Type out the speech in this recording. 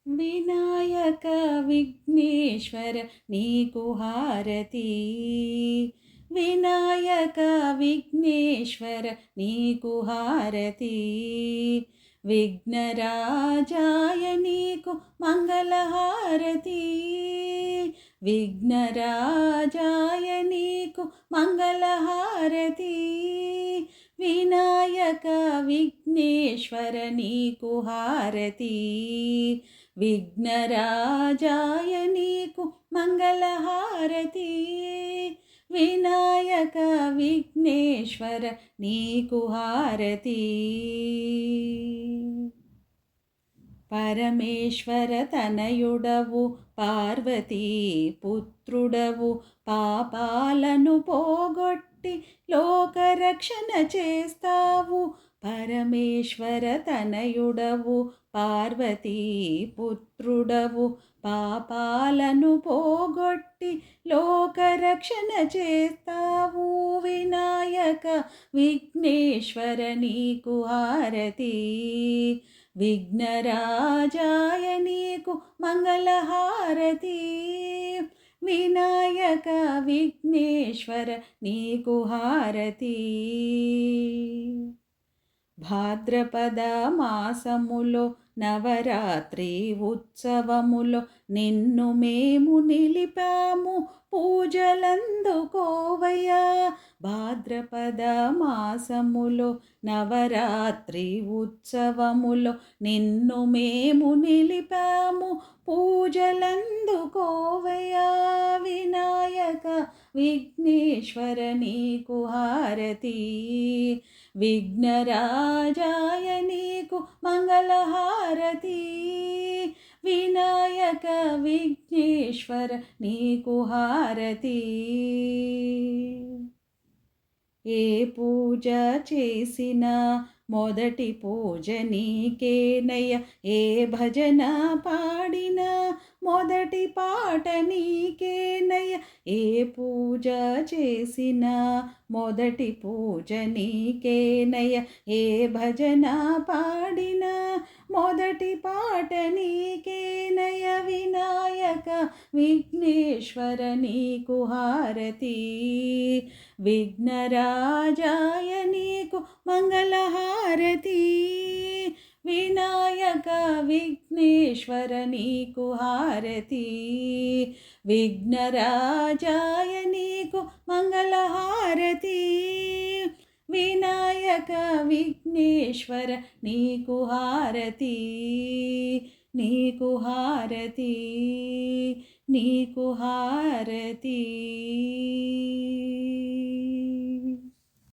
వినాయక విఘ్నేశ్వర నీకు హారతి. వినాయక విఘ్నేశ్వర నీకు హారతి. విఘ్నరాజాయ నీకు మంగళహారతి. విఘ్నరాజాయ నీకు మంగళహారతి. వినాయక విఘ్నేశ్వర నీకు హారతి. విఘ్నరాజాయ నీకు మంగళహారతి. వినాయక విఘ్నేశ్వర నీకు హారతి. పరమేశ్వర తనయుడవు పార్వతీ పుత్రుడవు, పాపాలను పోగొట్టి లోకరక్షణ చేస్తావు. పరమేశ్వర తనయుడవు పార్వతీ పుత్రుడవు, పాపాలను పోగొట్టి లోకరక్షణ చేస్తావు. వినాయక విఘ్నేశ్వర నీకు హారతి. విఘ్నరాజాయ నీకు మంగళహారతి. వినాయక విఘ్నేశ్వర నీకు హారతి. భాద్రపద మాసములో నవరాత్రి ఉత్సవములో నిన్ను మేము నిలిపాము, పూజలందుకోవయ్యా. భాద్రపద మాసములో నవరాత్రి ఉత్సవములో నిన్ను మేము నిలిపాము, పూజలందుకోవయ్యా. వినాయక విఘ్నేశ్వర నీకు హారతి. విఘ్నరాజాయ నీకు మంగళహారతి. వినాయక విఘ్నేశ్వర నీకు హారతి. ఏ పూజ చేసినా మొదటి పూజ నీకేనయ్య. ఏ భజన పాడినా మొదటి పాట నీకేనయ్య. ఏ పూజ చేసినా మొదటి పూజ నీకేనయ్య. ఏ భజన పాడినా మొదటి పాట నీకేనయ్య. వినాయక విఘ్నేశ్వర నీకు హారతి. విఘ్నరాజాయ నీకు మంగళహారతి. వినాయక విఘ్నేశ్వర నీకు హారతి. విఘ్నరాజాయ నీకు మంగళహారతి. వినాయక విఘ్నేశ్వర నీకు హారతి. నీకు హారతి. నీకు హారతి.